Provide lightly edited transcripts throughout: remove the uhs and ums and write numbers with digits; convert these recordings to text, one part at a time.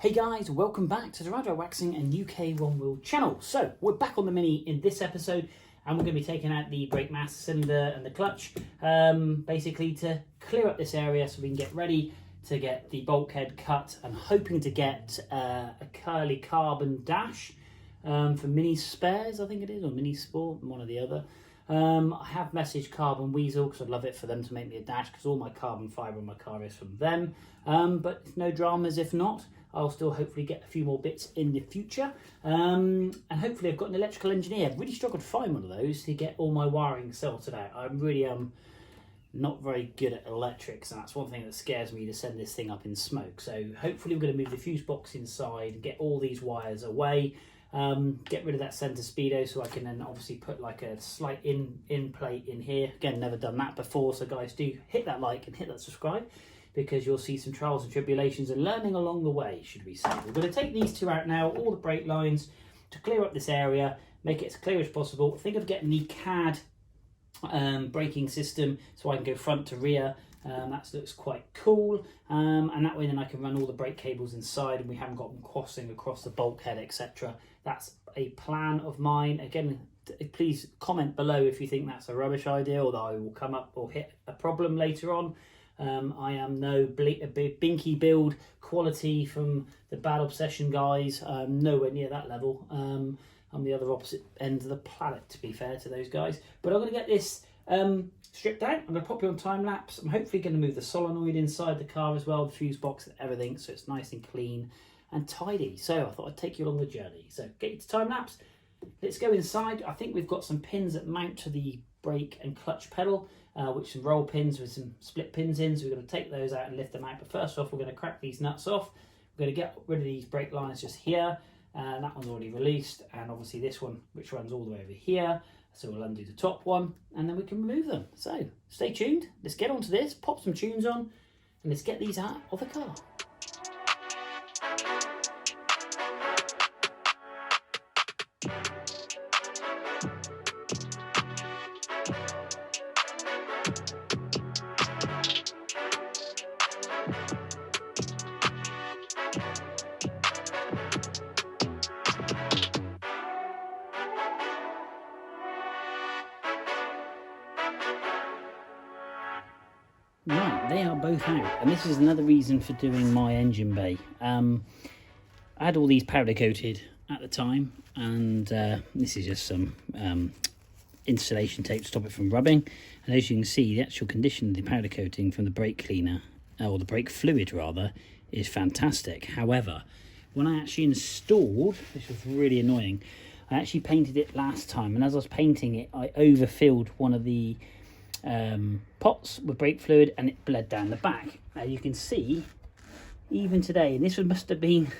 Hey guys, welcome back to the Radar Waxing and UK One Wheel channel. So we're back on the Mini in this episode and we're going to be taking out the brake master cylinder and the clutch, basically to clear up this area so we can get ready to get the bulkhead cut. I'm hoping to get a curly carbon dash for Mini Spares, I think it is, or Mini Sport, one or the other. I have messaged Carbon Weasel because I'd love it for them to make me a dash because all my carbon fibre on my car is from them. But no dramas if not. I'll still hopefully get a few more bits in the future. And hopefully I've got an electrical engineer. I've really struggled to find one of those to get all my wiring sorted out. I'm really not very good at electrics, and that's one thing that scares me, to send this thing up in smoke. So hopefully we're going to move the fuse box inside, get all these wires away, get rid of that center speedo so I can then obviously put like a slight in plate in here. Again, never done that before, so guys, do hit that like and hit that subscribe, because you'll see some trials and tribulations and learning along the way, should we say. We're going to take these two out now, all the brake lines, to clear up this area, make it as clear as possible. Think of getting the CAD braking system so I can go front to rear. That looks quite cool, and that way then I can run all the brake cables inside and we haven't got them crossing across the bulkhead, etc. That's a plan of mine. Again, please comment below if you think that's a rubbish idea or that I will come up or hit a problem later on. I am no binky build quality from the Bad Obsession guys. I'm nowhere near that level. I'm the other opposite end of the planet, to be fair to those guys. But I'm going to get this stripped out. I'm going to pop you on time lapse. I'm hopefully going to move the solenoid inside the car as well, the fuse box and everything, so it's nice and clean and tidy. So I thought I'd take you along the journey. So get you to time lapse. Let's go inside. I think we've got some pins that mount to the brake and clutch pedal, which some roll pins with some split pins in, so we're going to take those out and lift them out. But first off, we're going to crack these nuts off. We're going to get rid of these brake lines just here, and that one's already released, and obviously this one, which runs all the way over here. So we'll undo the top one and then we can remove them. So stay tuned, let's get onto this, pop some tunes on, and let's get these out of the car. Right, they are both out, and this is another reason for doing my engine bay. I had all these powder coated at the time, and this is just some insulation tape to stop it from rubbing. And as you can see, the actual condition of the powder coating from the brake cleaner, or the brake fluid rather, is fantastic. However, when I actually installed, this was really annoying, I actually painted it last time, and as I was painting it, I overfilled one of the pots with brake fluid and it bled down the back. Now you can see, even today, and this must have been,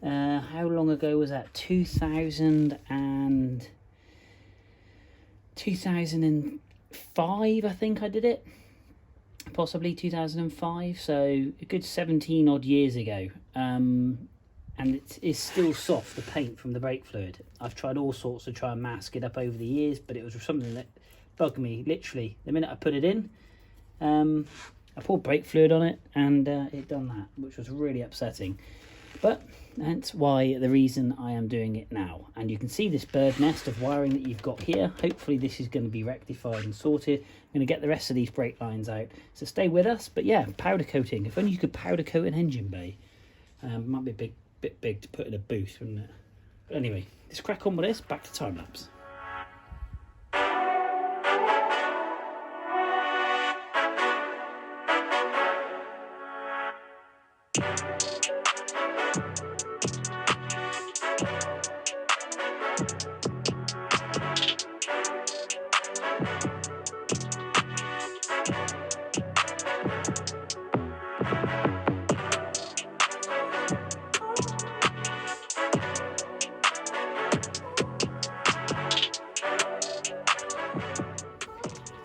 how long ago was that? 2005, I think I did it. Possibly 2005, so a good 17 odd years ago. And it is still soft, the paint from the brake fluid. I've tried all sorts to try and mask it up over the years, but it was something that bugged me literally the minute I put it in. I poured brake fluid on it and it done that, which was really upsetting. But that's why the reason I am doing it now. And you can see this bird nest of wiring that you've got here. Hopefully this is going to be rectified and sorted. I'm going to get the rest of these brake lines out, so stay with us. But yeah, powder coating, if only you could powder coat an engine bay. Might be a bit big to put in a booth, wouldn't it? But anyway, let's crack on with this. Back to time lapse.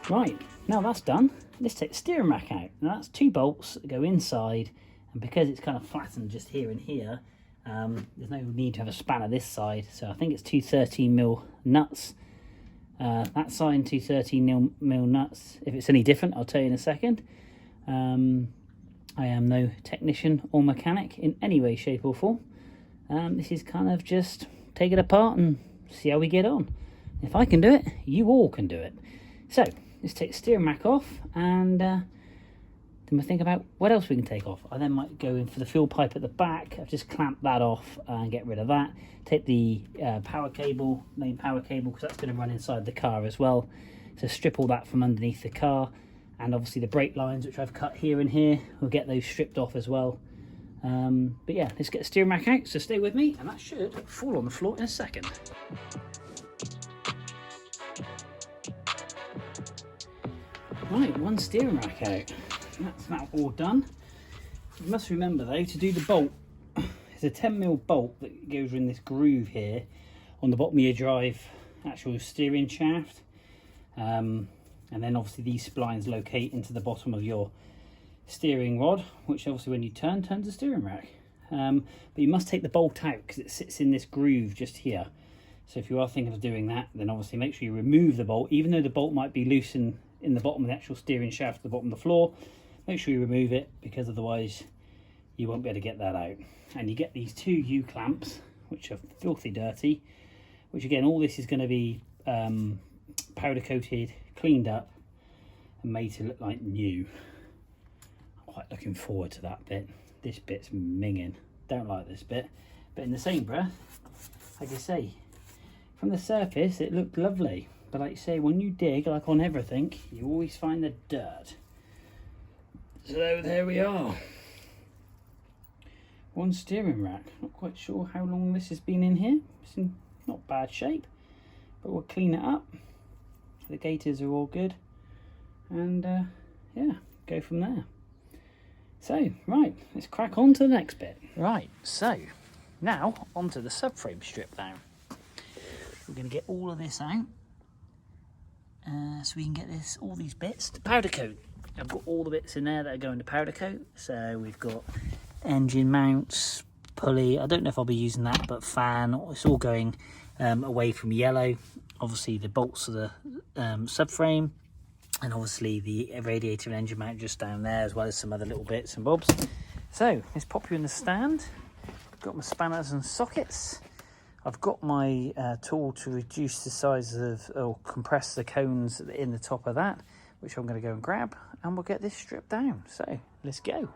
Right, now that's done, let's take the steering rack out. Now that's 2 bolts that go inside, and because it's kind of flattened just here and here, there's no need to have a spanner this side, so I think it's 2 13mm nuts. That side, 2 13mm nuts. If it's any different, I'll tell you in a second. I am no technician or mechanic in any way, shape or form. This is kind of just take it apart and see how we get on. If I can do it, you all can do it. So let's take the steering rack off, and then we'll think about what else we can take off. I then might go in for the fuel pipe at the back. I've just clamped that off and get rid of that. Take the power cable, main power cable, because that's going to run inside the car as well. So strip all that from underneath the car, and obviously the brake lines, which I've cut here and here, we'll get those stripped off as well. But yeah, let's get the steering rack out, so stay with me, and that should fall on the floor in a second. Right, one steering rack out. That's that all done. You must remember though, to do the bolt, there's a 10mm bolt that goes in this groove here on the bottom of your drive actual steering shaft. And then obviously these splines locate into the bottom of your steering rod, which obviously when you turns the steering rack. But you must take the bolt out because it sits in this groove just here. So if you are thinking of doing that, then obviously make sure you remove the bolt, even though the bolt might be loose in the bottom of the actual steering shaft at the bottom of the floor. Make sure you remove it, because otherwise you won't be able to get that out. And you get these two U-clamps, which are filthy dirty, which again, all this is going to be powder coated, cleaned up and made to look like new. I'm quite looking forward to that bit. This bit's minging. Don't like this bit, but in the same breath, like I say, from the surface it looked lovely, but like I say, when you dig, like on everything, you always find the dirt. So there we are, one steering rack. Not quite sure how long this has been in here. It's in not bad shape, but we'll clean it up. The gaiters are all good, and yeah, go from there. So right, let's crack on to the next bit. Right, so now onto the subframe strip down. We're going to get all of this out, so we can get all these bits to powder coat. I've got all the bits in there that are going to powder coat. So we've got engine mounts, pulley, I don't know if I'll be using that, but fan, it's all going away from yellow. Obviously the bolts of the subframe, and obviously the radiator and engine mount just down there, as well as some other little bits and bobs. So let's pop you in the stand. Got my spanners and sockets. I've got my tool to reduce the size of, or compress the cones in the top of that, which I'm going to go and grab, and we'll get this stripped down. So let's go.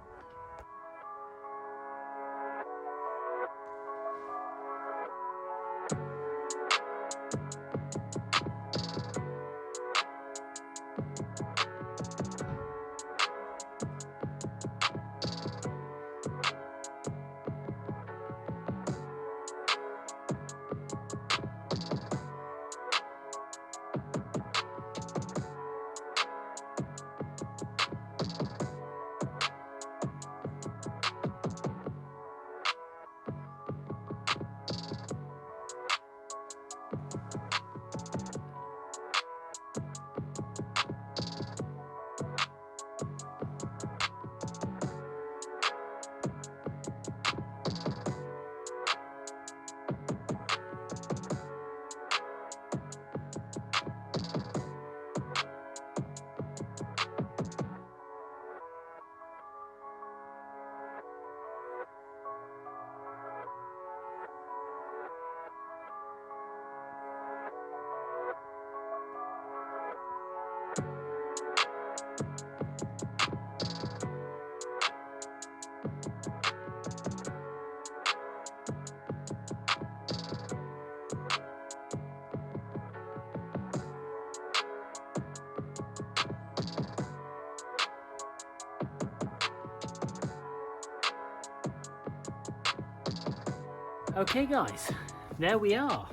Okay guys, there we are.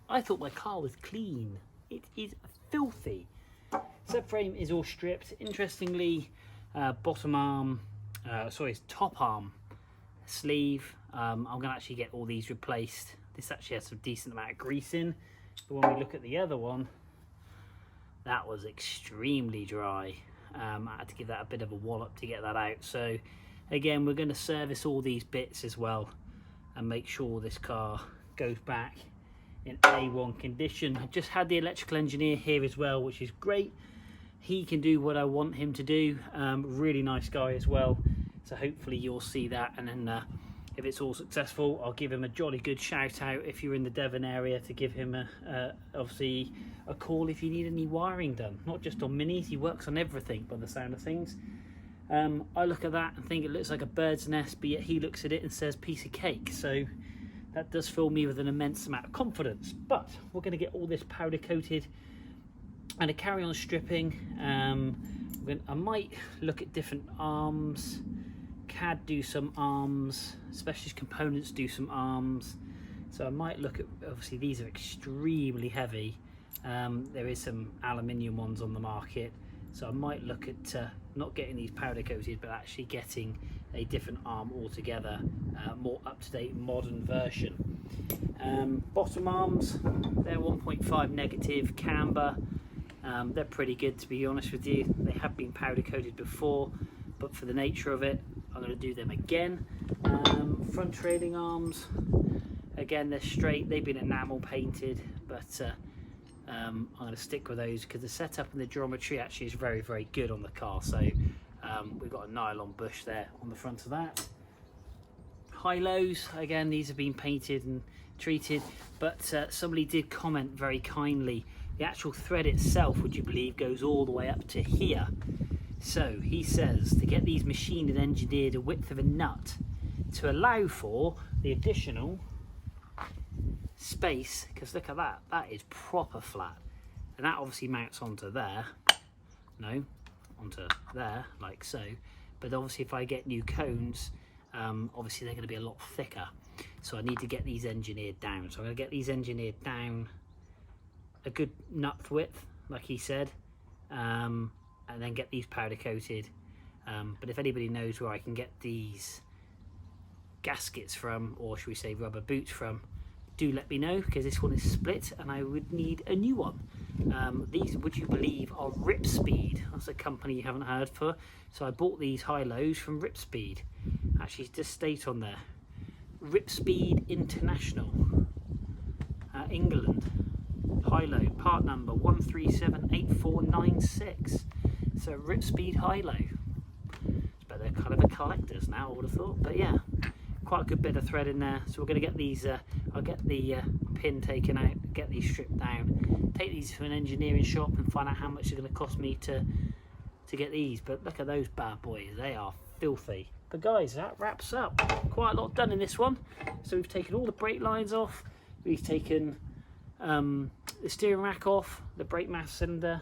I thought my car was clean. It is filthy. Subframe is all stripped. Interestingly, top arm sleeve. I'm going to actually get all these replaced. This actually has some decent amount of grease in. But when we look at the other one, that was extremely dry. I had to give that a bit of a wallop to get that out. So again, we're going to service all these bits as well and make sure this car goes back in A1 condition. I've just had the electrical engineer here as well, which is great, he can do what I want him to do. Really nice guy as well, so hopefully you'll see that, and then if it's all successful, I'll give him a jolly good shout out if you're in the Devon area, to give him obviously a call if you need any wiring done. Not just on minis, he works on everything by the sound of things. I look at that and think it looks like a bird's nest, but yet he looks at it and says piece of cake. So that does fill me with an immense amount of confidence. But we're going to get all this powder coated and to carry on stripping. I might look at different arms. CAD do some arms, Specialist Components do some arms, so I might look at, obviously these are extremely heavy. There is some aluminium ones on the market, so I might look at not getting these powder coated, but actually getting a different arm altogether, more up-to-date modern version. Bottom arms, they're 1.5 negative camber. They're pretty good, to be honest with you. They have been powder coated before, but for the nature of it, I'm going to do them again. Front trailing arms, again, they're straight. They've been enamel painted, but I'm going to stick with those because the setup and the geometry actually is very, very good on the car. So we've got a nylon bush there on the front of that. High-lows, again, these have been painted and treated, but somebody did comment very kindly. The actual thread itself, would you believe, goes all the way up to here. So he says to get these machined and engineered a width of a nut to allow for the additional space, because look at that, that is proper flat, and that obviously mounts onto there, no, onto there like so, but obviously if I get new cones, obviously they're going to be a lot thicker, so I need to get these engineered down. So I'm going to get these engineered down a good nut width, like he said, and then get these powder coated. But if anybody knows where I can get these gaskets from, or should we say rubber boots from, do let me know, because this one is split and I would need a new one. These, would you believe, are Rip Speed. That's a company you haven't heard for. So I bought these high-lows from Rip Speed. Actually, just state on there, Rip Speed International, England. High-low, part number 1378496. So Rip Speed high-low. But they're kind of a collector's now, I would have thought. But yeah, quite a good bit of thread in there. So we're going to get these, I'll get the pin taken out, get these stripped down, take these to an engineering shop and find out how much it's going to cost me to get these. But look at those bad boys, they are filthy. But guys, that wraps up. Quite a lot done in this one. So we've taken all the brake lines off, we've taken the steering rack off, the brake mass cylinder,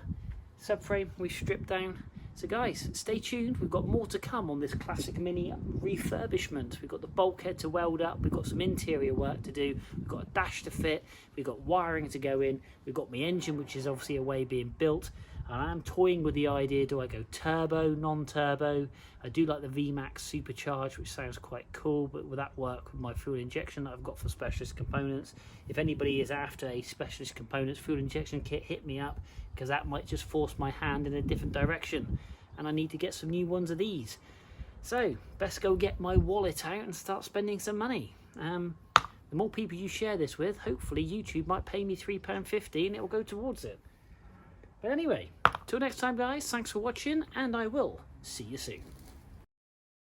subframe we stripped down. So guys, stay tuned, we've got more to come on this classic Mini refurbishment. We've got the bulkhead to weld up, we've got some interior work to do, we've got a dash to fit, we've got wiring to go in, we've got my engine, which is obviously away being built, and I'm toying with the idea, do I go turbo, non-turbo? I do like the VMAX supercharged, which sounds quite cool, but will that work with my fuel injection that I've got for Specialist Components? If anybody is after a Specialist Components fuel injection kit, hit me up, because that might just force my hand in a different direction, and I need to get some new ones of these. So best go get my wallet out and start spending some money. The more people you share this with, hopefully YouTube might pay me £3.50 and it will go towards it. But anyway, till next time guys, thanks for watching, and I will see you soon.